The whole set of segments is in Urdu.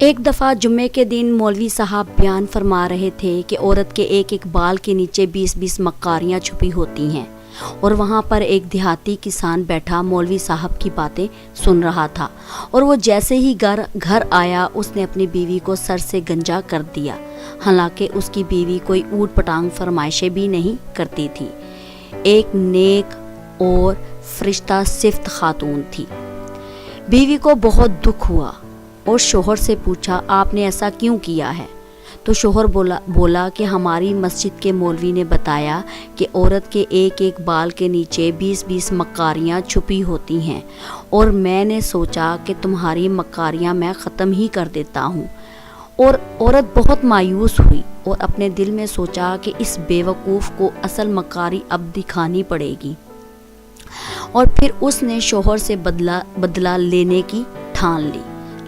ایک دفعہ جمعے کے دن مولوی صاحب بیان فرما رہے تھے کہ عورت کے ایک ایک بال کے نیچے 20-20 مکاریاں چھپی ہوتی ہیں، اور وہاں پر ایک دیہاتی کسان بیٹھا مولوی صاحب کی باتیں سن رہا تھا، اور وہ جیسے ہی گھر آیا اس نے اپنی بیوی کو سر سے گنجا کر دیا، حالانکہ اس کی بیوی کوئی اوٹ پٹانگ فرمائشیں بھی نہیں کرتی تھی، ایک نیک اور فرشتہ صفت خاتون تھی۔ بیوی کو بہت دکھ ہوا اور شوہر سے پوچھا، آپ نے ایسا کیوں کیا ہے؟ تو شوہر بولا کہ ہماری مسجد کے مولوی نے بتایا کہ عورت کے ایک ایک بال کے نیچے 20-20 مکاریاں چھپی ہوتی ہیں، اور میں نے سوچا کہ تمہاری مکاریاں میں ختم ہی کر دیتا ہوں۔ اور عورت بہت مایوس ہوئی اور اپنے دل میں سوچا کہ اس بیوقوف کو اصل مکاری اب دکھانی پڑے گی، اور پھر اس نے شوہر سے بدلہ لینے کی ٹھان لی۔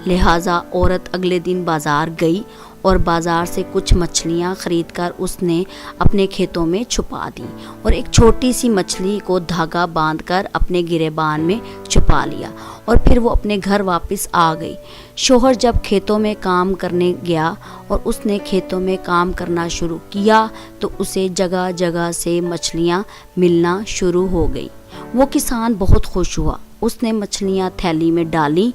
لہٰذا عورت اگلے دن بازار گئی اور بازار سے کچھ مچھلیاں خرید کر اس نے اپنے کھیتوں میں چھپا دی، اور ایک چھوٹی سی مچھلی کو دھاگا باندھ کر اپنے گریبان میں چھپا لیا، اور پھر وہ اپنے گھر واپس آ گئی۔ شوہر جب کھیتوں میں کام کرنے گیا اور اس نے کھیتوں میں کام کرنا شروع کیا تو اسے جگہ جگہ سے مچھلیاں ملنا شروع ہو گئی۔ وہ کسان بہت خوش ہوا، اس نے مچھلیاں تھیلی میں ڈالیں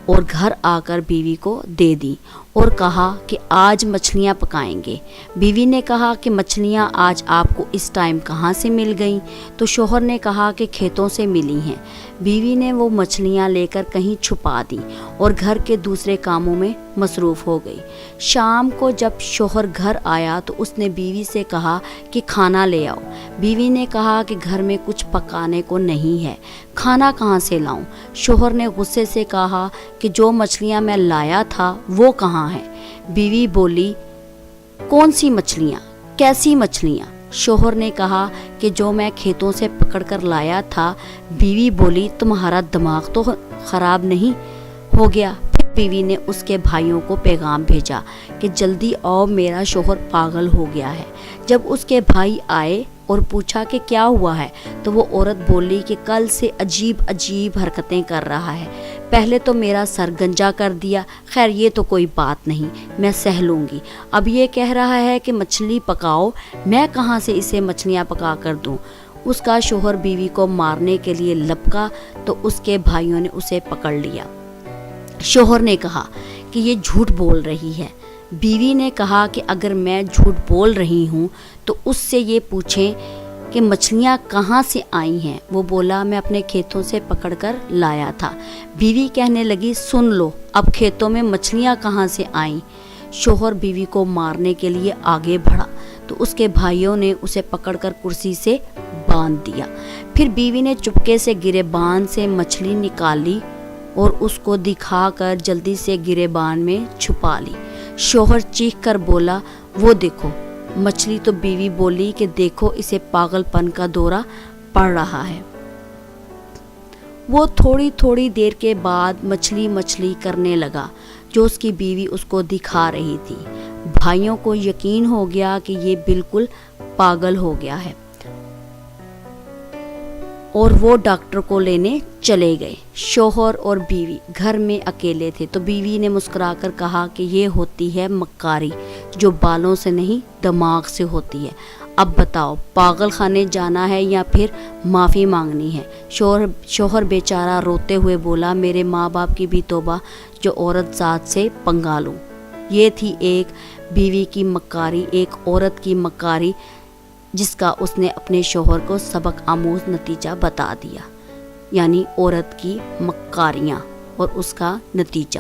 اور گھر آ کر بیوی کو دے دی اور کہا کہ آج مچھلیاں پکائیں گے۔ بیوی نے کہا کہ مچھلیاں آج آپ کو اس ٹائم کہاں سے مل گئیں؟ تو شوہر نے کہا کہ کھیتوں سے ملی ہیں۔ بیوی نے وہ مچھلیاں لے کر کہیں چھپا دی اور گھر کے دوسرے کاموں میں مصروف ہو گئی۔ شام کو جب شوہر گھر آیا تو اس نے بیوی سے کہا کہ کھانا لے آؤ۔ بیوی نے کہا کہ گھر میں کچھ پکانے کو نہیں ہے، کھانا کہاں سے لاؤں؟ شوہر نے غصے سے کہا کہ جو مچھلیاں میں لایا تھا وہ کہاں ہیں؟ بیوی بولی، کون سی مچھلیاں؟ کیسی مچھلیاں؟ شوہر نے کہا کہ جو میں کھیتوں سے پکڑ کر لایا تھا۔ بیوی بولی، تمہارا دماغ تو خراب نہیں ہو گیا؟ پھر بیوی نے اس کے بھائیوں کو پیغام بھیجا کہ جلدی آؤ، میرا شوہر پاگل ہو گیا ہے۔ جب اس کے بھائی آئے اور پوچھا کہ کیا ہوا ہے تو وہ عورت بولی کہ کل سے عجیب حرکتیں کر رہا ہے، پہلے تو میرا سر گنجا کر دیا، خیر یہ تو کوئی بات نہیں، میں سہ لوں گی، اب یہ کہہ رہا ہے کہ مچھلی پکاؤ، میں کہاں سے اسے مچھلیاں پکا کر دوں؟ اس کا شوہر بیوی کو مارنے کے لیے لپکا تو اس کے بھائیوں نے اسے پکڑ لیا۔ شوہر نے کہا کہ یہ جھوٹ بول رہی ہے۔ بیوی نے کہا کہ اگر میں جھوٹ بول رہی ہوں تو اس سے یہ پوچھیں کہ مچھلیاں کہاں سے آئی ہیں۔ وہ بولا، میں اپنے کھیتوں سے پکڑ کر لایا تھا۔ بیوی کہنے لگی، سن لو، اب کھیتوں میں مچھلیاں کہاں سے آئیں؟ شوہر بیوی کو مارنے کے لیے آگے بڑھا تو اس کے بھائیوں نے اسے پکڑ کر کرسی سے باندھ دیا۔ پھر بیوی نے چپکے سے گریبان سے مچھلی نکالی اور اس کو دکھا کر جلدی سے گریبان میں چھپا لی۔ شوہر چیخ کر بولا، وہ دیکھو مچھلی۔ تو بیوی بولی کہ دیکھو، اسے پاگل پن کا دورہ پڑ رہا ہے۔ وہ تھوڑی دیر کے بعد مچھلی کرنے لگا جو اس کی بیوی اس کو دکھا رہی تھی۔ بھائیوں کو یقین ہو گیا کہ یہ بالکل پاگل ہو گیا ہے اور وہ ڈاکٹر کو لینے چلے گئے۔ شوہر اور بیوی گھر میں اکیلے تھے تو بیوی نے مسکرا کر کہا کہ یہ ہوتی ہے مکاری، جو بالوں سے نہیں دماغ سے ہوتی ہے۔ اب بتاؤ، پاگل خانے جانا ہے یا پھر معافی مانگنی ہے؟ شوہر بیچارہ روتے ہوئے بولا، میرے ماں باپ کی بھی توبہ، جو عورت ذات سے پنگا لوں۔ یہ تھی ایک بیوی کی مکاری، ایک عورت کی مکاری، جس کا اس نے اپنے شوہر کو سبق آموز نتیجہ بتا دیا، یعنی عورت کی مکاریاں اور اس کا نتیجہ۔